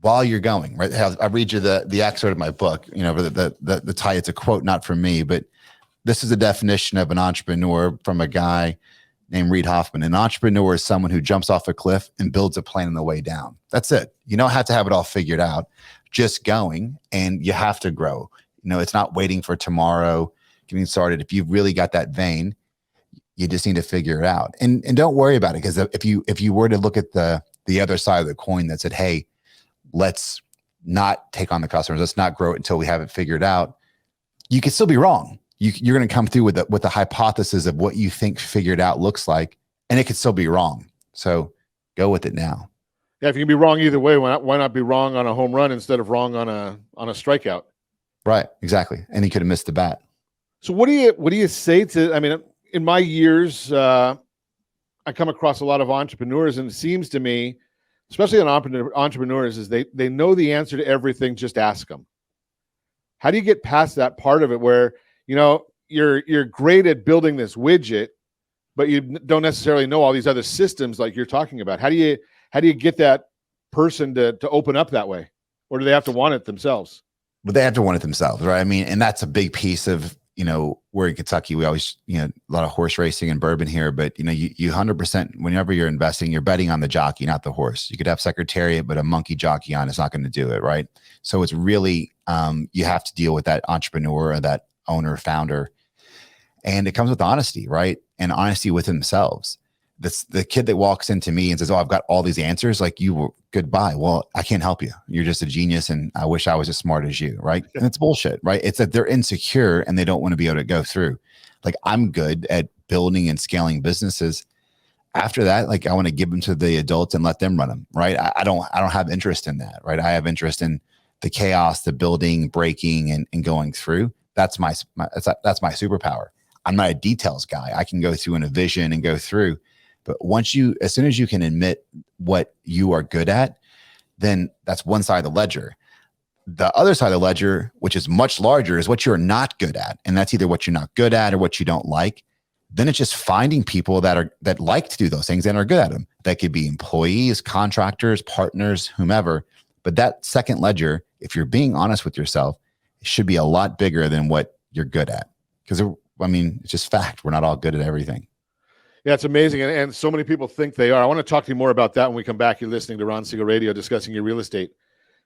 while you're going, right? I read you the excerpt of my book, the tie. It's a quote, not from me, but this is a definition of an entrepreneur from a guy named Reid Hoffman. An entrepreneur is someone who jumps off a cliff and builds a plan on the way down. That's it. You don't have to have it all figured out, just going, and you have to grow. It's not waiting for tomorrow, getting started. If you've really got that vein, you just need to figure it out, and don't worry about it. Because if you were to look at the other side of the coin that said, hey, let's not take on the customers, let's not grow it until we have it figured out, you could still be wrong. You're going to come through with the hypothesis of what you think figured out looks like, and it could still be wrong. So go with it now. Yeah, if you can be wrong either way, why not be wrong on a home run instead of wrong on a strikeout? Right, exactly. And he could have missed the bat. So what do you say to? I mean, in my years, I come across a lot of entrepreneurs, and it seems to me, especially on entrepreneurs, is they know the answer to everything. Just ask them. How do you get past that part of it where you're great at building this widget, but you don't necessarily know all these other systems like you're talking about? How do you get that person to open up that way, or do they have to want it themselves? But they have to want it themselves, right? I mean, and that's a big piece of we're in Kentucky. We always a lot of horse racing and bourbon here, but you 100%. Whenever you're investing, you're betting on the jockey, not the horse. You could have Secretariat, but a monkey jockey on is not going to do it, right? So it's really you have to deal with that entrepreneur or that owner, founder, and it comes with honesty, right? And honesty with themselves. The kid that walks into me and says, "Oh, I've got all these answers," like, you were goodbye. Well, I can't help you. You're just a genius, and I wish I was as smart as you, right? And it's bullshit, right? It's that they're insecure and they don't want to be able to go through. Like, I'm good at building and scaling businesses. After that, like, I want to give them to the adults and let them run them, right? I don't have interest in that, right? I have interest in the chaos, the building, breaking, and going through. That's my superpower. I'm not a details guy. I can go through in a vision and go through. But as soon as you can admit what you are good at, then that's one side of the ledger. The other side of the ledger, which is much larger, is what you're not good at. And that's either what you're not good at or what you don't like. Then it's just finding people that like to do those things and are good at them. That could be employees, contractors, partners, whomever. But that second ledger, if you're being honest with yourself, it should be a lot bigger than what you're good at. Because, it's just fact. We're not all good at everything. Yeah, it's amazing. And so many people think they are. I want to talk to you more about that when we come back. You're listening to Ron Siegel Radio, discussing your real estate,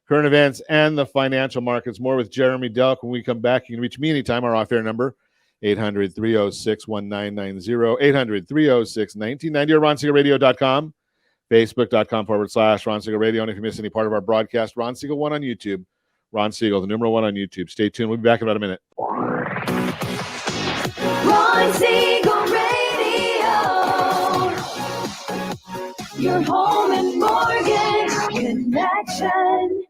current events, and the financial markets. More with Jeremy Delk. When we come back, you can reach me anytime. Our off-air number, 800-306-1990, 800-306-1990, or RonSiegelRadio.com, Facebook.com/Ron Siegel Radio. And if you miss any part of our broadcast, Ron Siegel 1 on YouTube. Ron Siegel, the numeral 1 on YouTube. Stay tuned. We'll be back in about a minute. Ron Siegel Radio. Your home and mortgage connection.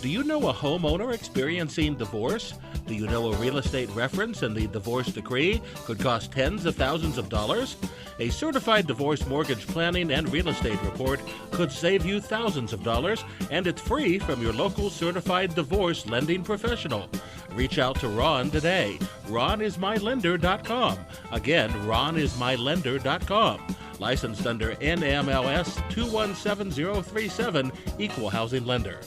Do you know a homeowner experiencing divorce? Do you know a real estate reference and the divorce decree could cost tens of thousands of dollars? A certified divorce mortgage planning and real estate report could save you thousands of dollars, and it's free from your local certified divorce lending professional. Reach out to Ron today. RonIsMyLender.com. Again, RonIsMyLender.com. Licensed under NMLS 217037, Equal Housing Lender.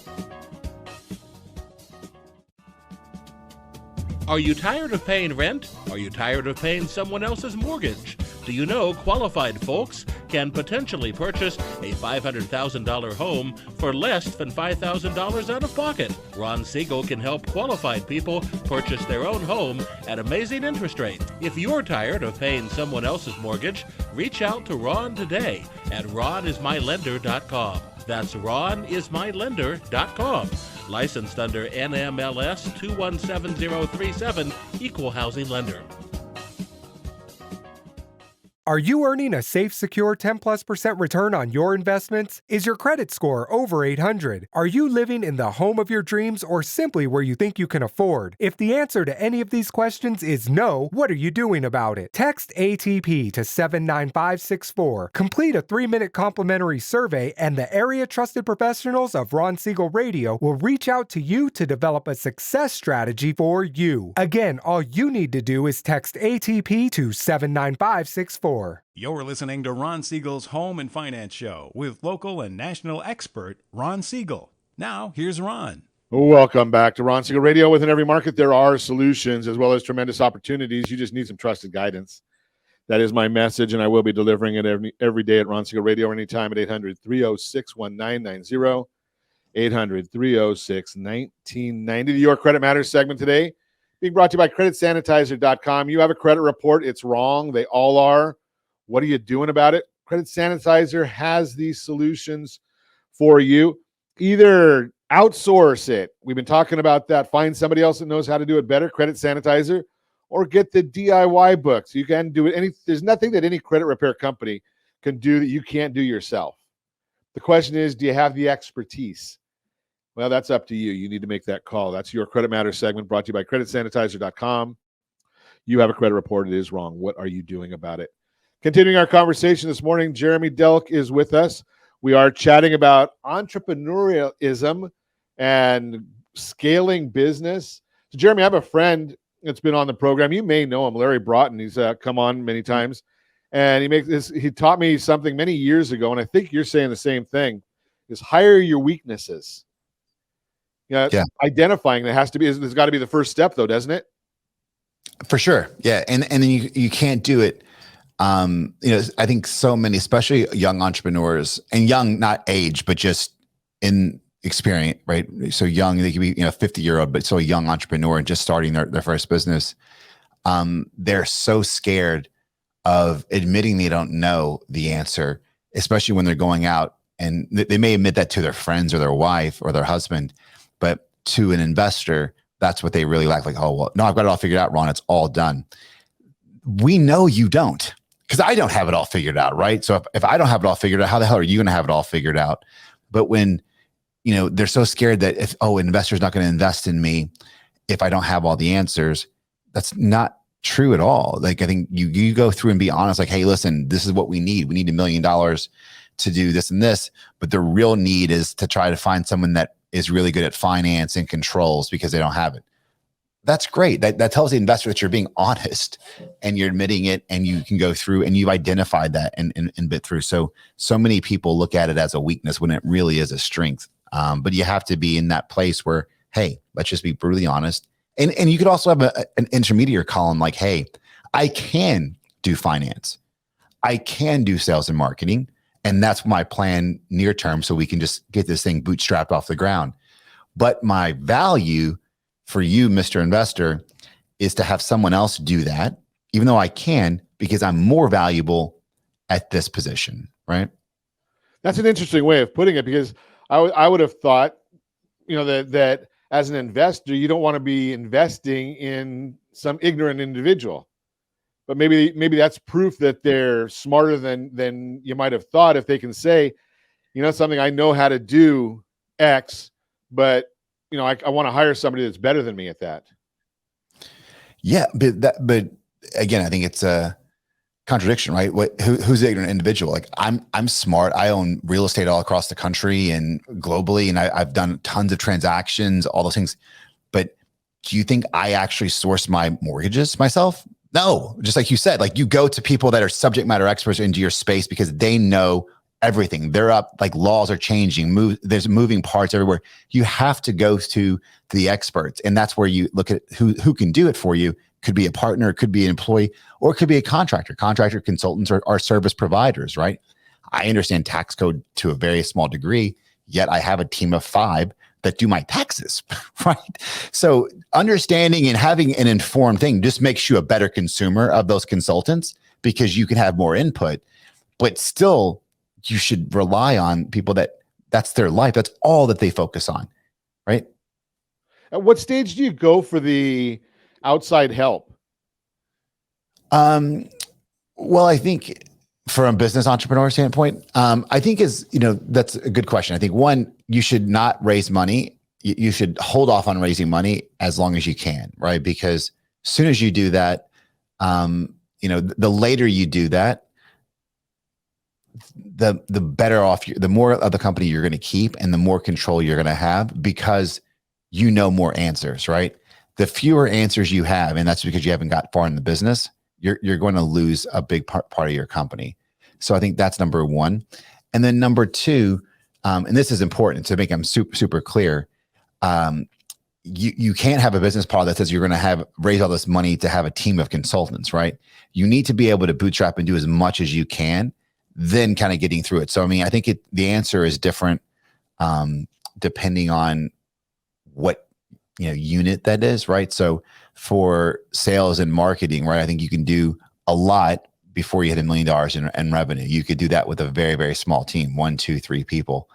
Are you tired of paying rent? Are you tired of paying someone else's mortgage? Do you know qualified folks can potentially purchase a $500,000 home for less than $5,000 out of pocket? Ron Siegel can help qualified people purchase their own home at amazing interest rates. If you're tired of paying someone else's mortgage, reach out to Ron today at RonIsMyLender.com. That's RonIsMyLender.com. Licensed under NMLS 217037, Equal Housing Lender. Are you earning a safe, secure 10+% return on your investments? Is your credit score over 800? Are you living in the home of your dreams or simply where you think you can afford? If the answer to any of these questions is no, what are you doing about it? Text ATP to 79564. Complete a 3-minute complimentary survey, and the area trusted professionals of Ron Siegel Radio will reach out to you to develop a success strategy for you. Again, all you need to do is text ATP to 79564. You're listening to Ron Siegel's Home and Finance Show with local and national expert Ron Siegel. Now, here's Ron. Welcome back to Ron Siegel Radio. Within every market, there are solutions as well as tremendous opportunities. You just need some trusted guidance. That is my message, and I will be delivering it every day at Ron Siegel Radio, anytime at 800-306-1990, 800-306-1990. The Your Credit Matters segment today being brought to you by CreditSanitizer.com. You have a credit report. It's wrong. They all are. What are you doing about it? Credit Sanitizer has these solutions for you. Either outsource it. We've been talking about that. Find somebody else that knows how to do it better, Credit Sanitizer, or get the DIY books. You can do it. There's nothing that any credit repair company can do that you can't do yourself. The question is, do you have the expertise? Well, that's up to you. You need to make that call. That's Your Credit Matters segment brought to you by CreditSanitizer.com. You have a credit report. It is wrong. What are you doing about it? Continuing our conversation this morning, Jeremy Delk is with us. We are chatting about entrepreneurialism and scaling business. So, Jeremy, I have a friend that's been on the program. You may know him, Larry Broughton. He's come on many times. And he taught me something many years ago, and I think you're saying the same thing, is hire your weaknesses. Yeah. Identifying there's got to be the first step, though, doesn't it? For sure. Yeah. And then you can't do it. I think so many, especially young entrepreneurs, and young, not age, but just in experience, right? So young, they could be, 50-year-old, but so a young entrepreneur and just starting their first business. They're so scared of admitting they don't know the answer, especially when they're going out, and they may admit that to their friends or their wife or their husband, but to an investor, that's what they really like. Like, oh, well, no, I've got it all figured out, Ron. It's all done. We know you don't, because I don't have it all figured out, right? So if I don't have it all figured out, how the hell are you going to have it all figured out? But when, they're so scared that if, an investor's not going to invest in me if I don't have all the answers, that's not true at all. Like, I think you go through and be honest, like, hey, listen, this is what we need. We need $1 million to do this and this, but the real need is to try to find someone that is really good at finance and controls because they don't have it. That's great. That tells the investor that you're being honest and you're admitting it, and you can go through and you've identified that and bit through. So many people look at it as a weakness when it really is a strength. But you have to be in that place where, hey, let's just be brutally honest. And you could also have an intermediary column like, hey, I can do finance. I can do sales and marketing. And that's my plan near term, so we can just get this thing bootstrapped off the ground. But my value for you, Mr. Investor, is to have someone else do that, even though I can, because I'm more valuable at this position, right? That's an interesting way of putting it, because I would have thought, that as an investor, you don't want to be investing in some ignorant individual. But maybe that's proof that they're smarter than you might have thought, if they can say, something, I know how to do X, but I want to hire somebody that's better than me at that. Yeah, but again, I think it's a contradiction, right? Who's the ignorant individual? Like I'm smart. I own real estate all across the country and globally, and I've done tons of transactions, all those things. But do you think I actually source my mortgages myself? No, just like you said, like you go to people that are subject matter experts into your space because they know everything. They're up, like laws are changing, there's moving parts everywhere. You have to go to the experts. And that's where you look at who can do it for you. Could be a partner, it could be an employee, or it could be a contractor. Contractor consultants are service providers, right? I understand tax code to a very small degree, yet I have a team of 5 that do my taxes, right? So understanding and having an informed thing just makes you a better consumer of those consultants because you can have more input, but still you should rely on people that's their life. That's all that they focus on, right? At what stage do you go for the outside help? Well, I think from a business entrepreneur standpoint, I think that's a good question. I think one, you should not raise money. You should hold off on raising money as long as you can, right? Because as soon as you do that, the later you do that, the better off, the more of the company you're going to keep and the more control you're going to have because you know more answers, right? The fewer answers you have, and that's because you haven't got far in the business, you're going to lose a big part of your company. So I think that's number one. And then number two, and this is important to make them super clear. You can't have a business model that says you're going to raise all this money to have a team of consultants, right? You need to be able to bootstrap and do as much as you can, then kind of getting through it. So, I mean, I think the answer is different depending on what unit that is, right? So for sales and marketing, right, I think you can do a lot before you hit $1 million in revenue. You could do that with a very, very small team, 1, 2, 3 people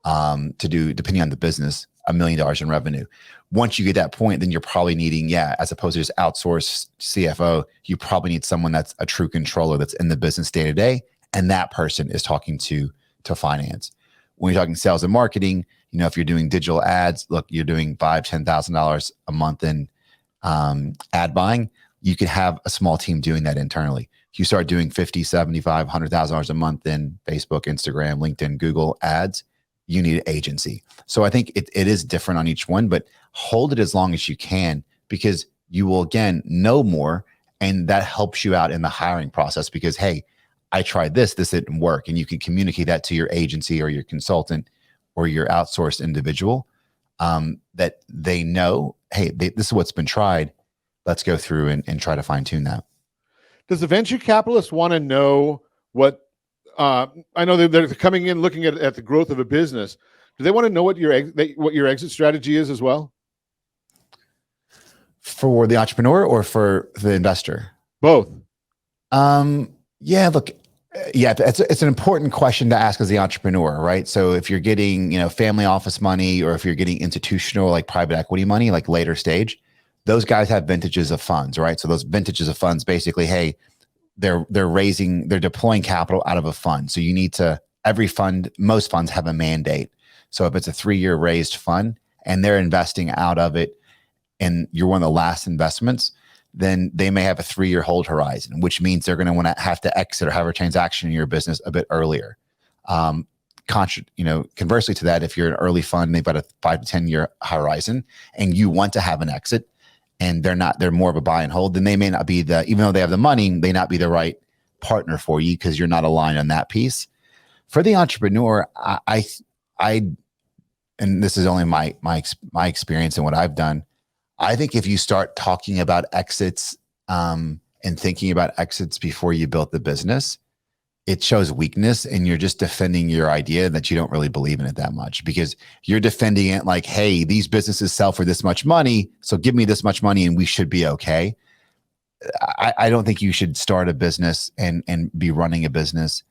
to do, depending on the business, $1 million in revenue. Once you get that point, then you're probably needing, as opposed to just outsource CFO, you probably need someone that's a true controller that's in the business day to day. And that person is talking to finance. When you're talking sales and marketing, if you're doing digital ads, look, you're doing $5,000, $10,000 a month in ad buying, you could have a small team doing that internally. If you start doing $50,000, $75,000, $100,000 a month in Facebook, Instagram, LinkedIn, Google ads, you need an agency. So I think it is different on each one, but hold it as long as you can because you will, again, know more. And that helps you out in the hiring process because, hey, I tried this didn't work. And you can communicate that to your agency or your consultant or your outsourced individual that they know, hey, this is what's been tried. Let's go through and try to fine tune that. Does the venture capitalist want to know what, I know they're coming in looking at the growth of a business. Do they want to know what your exit strategy is as well? For the entrepreneur or for the investor? Both. Look, it's an important question to ask as the entrepreneur, right? So if you're getting, family office money or if you're getting institutional, like private equity money, like later stage, those guys have vintages of funds, right? So those vintages of funds, basically, hey, they're deploying capital out of a fund. So you need to, most funds have a mandate. So if it's a 3-year raised fund and they're investing out of it and you're one of the last investments, then they may have a 3-year hold horizon, which means they're going to want to have to exit or have a transaction in your business a bit earlier. Conversely to that, if you're an early fund, they've got a 5 to 10 year horizon and you want to have an exit and they're more of a buy and hold, then they may not be even though they have the money, they not be the right partner for you because you're not aligned on that piece. For the entrepreneur, I and this is only my experience and what I've done, I think if you start talking about exits and thinking about exits before you built the business, it shows weakness and you're just defending your idea that you don't really believe in it that much because you're defending it like, hey, these businesses sell for this much money, so give me this much money and we should be okay. I don't think you should start a business and be running a business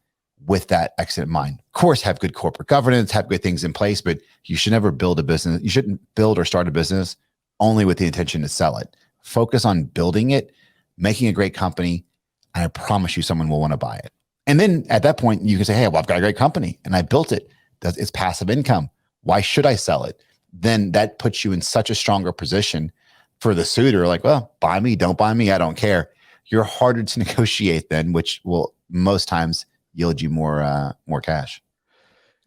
with that exit in mind. Of course, have good corporate governance, have good things in place, but you should never build a business. You shouldn't build or start a business only with the intention to sell it. Focus on building it, making a great company, and I promise you someone will want to buy it. And then at that point, you can say, hey, well, I've got a great company and I built it. It's passive income. Why should I sell it? then that puts you in such a stronger position for the suitor. Like, well, buy me, don't buy me, I don't care. You're harder to negotiate then, which will most times yield you more cash.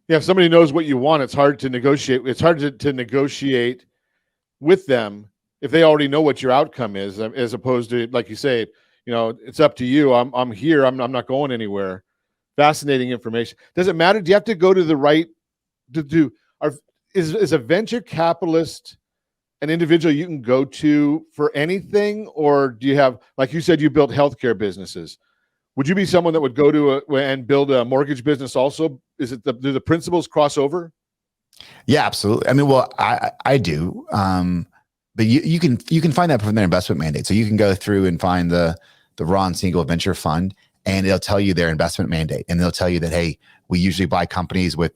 Yeah, if somebody knows what you want, it's hard to negotiate. It's hard to negotiate with them if they already know what your outcome is, as opposed to, like you say, it's up to you. I'm here. I'm not going anywhere. Fascinating information. Does it matter? Do you have to go to the right is a venture capitalist an individual you can go to for anything, or do you have, like you said, you built healthcare businesses? Would you be someone that would go to and build a mortgage business also? Do the principles cross over? Yeah, absolutely. I mean, well, I do. But you can find that from their investment mandate. So you can go through and find the Ron Siegel Venture Fund, and it'll tell you their investment mandate, and they'll tell you that, hey, we usually buy companies with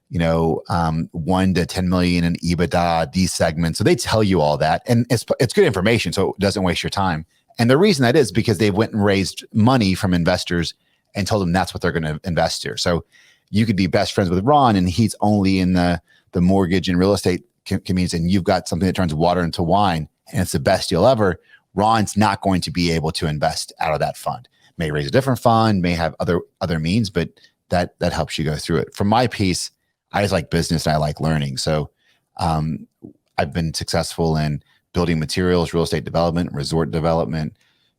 1 to 10 million in EBITDA, these segments. So they tell you all that, and it's good information, so it doesn't waste your time. And the reason that is because they went and raised money from investors and told them that's what they're going to invest here. So you could be best friends with Ron, and he's only in the mortgage and real estate communities, and you've got something that turns water into wine, and it's the best deal ever. Ron's not going to be able to invest out of that fund. May raise a different fund, may have other means, but that helps you go through it. For my piece, I just like business and I like learning. So I've been successful in building materials, real estate development, resort development,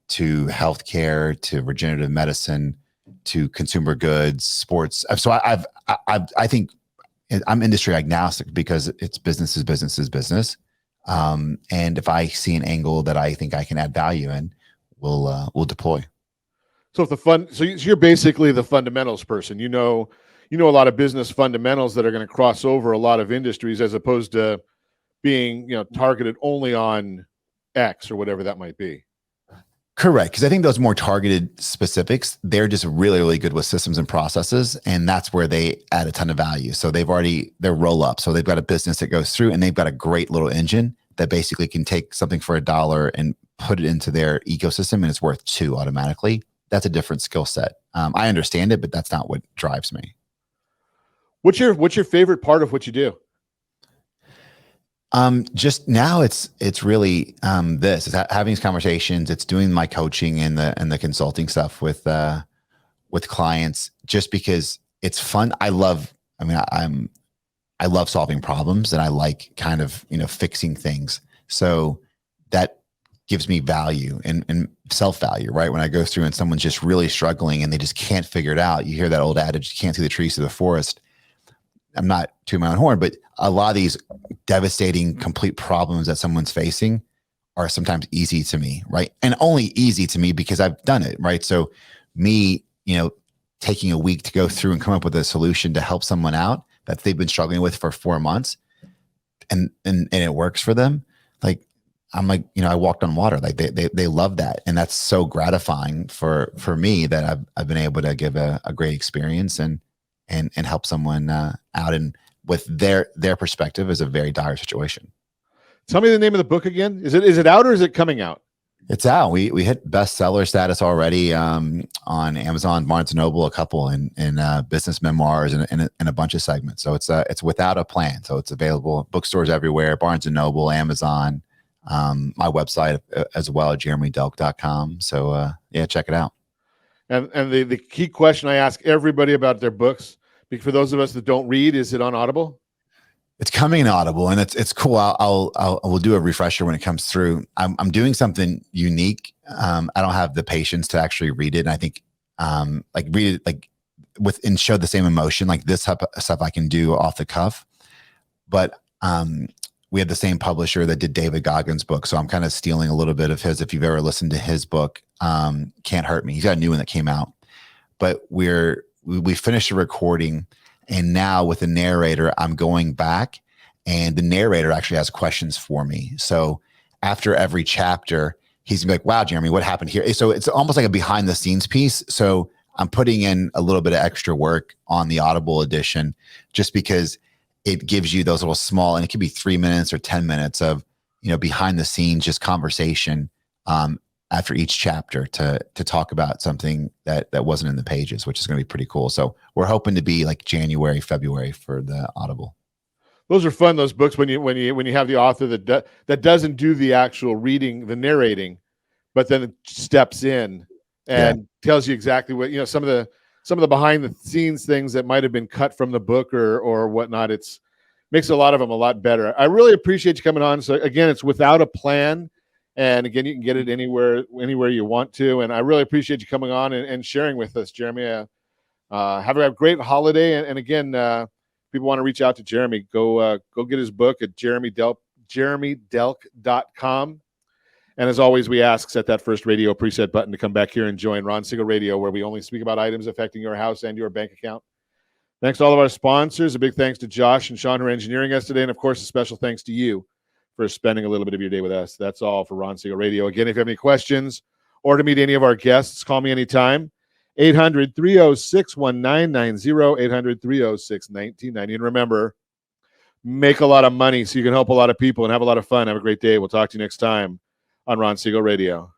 to healthcare, to regenerative medicine, to consumer goods, sports. So I think I'm industry agnostic because it's business is business is business. And if I see an angle that I think I can add value in, we'll deploy. So so you're basically the fundamentals person. You know a lot of business fundamentals that are going to cross over a lot of industries, as opposed to being targeted only on X or whatever that might be. Correct. Because I think those more targeted specifics, they're just really, really good with systems and processes. And that's where they add a ton of value. So they're roll up. So they've got a business that goes through, and they've got a great little engine that basically can take something for $1 and put it into their ecosystem, and it's worth $2 automatically. That's a different skill set. I understand it, but that's not what drives me. What's your favorite part of what you do? Just now it's really, it's having these conversations. It's doing my coaching and the consulting stuff with clients, just because it's fun. I love solving problems, and I like kind of, fixing things. So that gives me value and self-value, right? When I go through and someone's just really struggling and they just can't figure it out. You hear that old adage, you can't see the trees through the forest. I'm not tooting my own horn, but a lot of these devastating, complete problems that someone's facing are sometimes easy to me, right? And only easy to me because I've done it, right? So me, taking a week to go through and come up with a solution to help someone out that they've been struggling with for 4 months, and it works for them. Like, I'm like, I walked on water. Like they love that. And that's so gratifying for me that I've been able to give a great experience and help someone out, and with their perspective is a very dire situation. Tell me the name of the book again. Is it out, or is it coming out? It's out. We hit bestseller status already on Amazon, Barnes & Noble, a couple, and business memoirs and a bunch of segments. So it's Without a Plan. So it's available bookstores everywhere, Barnes & Noble, Amazon, my website as well, jeremydelk.com. So yeah, check it out. And the key question I ask everybody about their books, because for those of us that don't read, is it on Audible? It's coming in Audible, and it's cool. We'll do a refresher when it comes through. I'm doing something unique. I don't have the patience to actually read it, and I think read it and show the same emotion. Like this type of stuff I can do off the cuff, but we have the same publisher that did David Goggins' book, so I'm kind of stealing a little bit of his. If you've ever listened to his book, Can't Hurt Me, he's got a new one that came out. But we finished the recording, and now with the narrator, I'm going back, and the narrator actually has questions for me. So after every chapter, he's gonna be like, "Wow, Jeremy, what happened here?" So it's almost like a behind the scenes piece. So I'm putting in a little bit of extra work on the Audible edition, just because it gives you those little small, and it could be 3 minutes or 10 minutes of, behind the scenes, just conversation after each chapter to talk about something that wasn't in the pages, which is going to be pretty cool. So we're hoping to be like January, February for the Audible. those are fun. Those books when you have the author that doesn't do the actual reading, the narrating, but then steps in and tells you exactly what, some of the behind the scenes things that might have been cut from the book or whatnot. It's makes a lot of them a lot better. I really appreciate you coming on. So again, it's Without a Plan. And again, you can get it anywhere you want to. And I really appreciate you coming on and sharing with us, Jeremy. Have a great holiday. And again, people want to reach out to Jeremy, go get his book at jeremydelk.com. And as always, we ask, set that first radio preset button to come back here and join Ron Siegel Radio, where we only speak about items affecting your house and your bank account. Thanks to all of our sponsors. A big thanks to Josh and Sean who are engineering us today. And, of course, a special thanks to you for spending a little bit of your day with us. That's all for Ron Siegel Radio. Again, if you have any questions or to meet any of our guests, call me anytime. 800-306-1990, 800-306-1990. And remember, make a lot of money so you can help a lot of people and have a lot of fun. Have a great day. We'll talk to you next time on Ron Siegel Radio.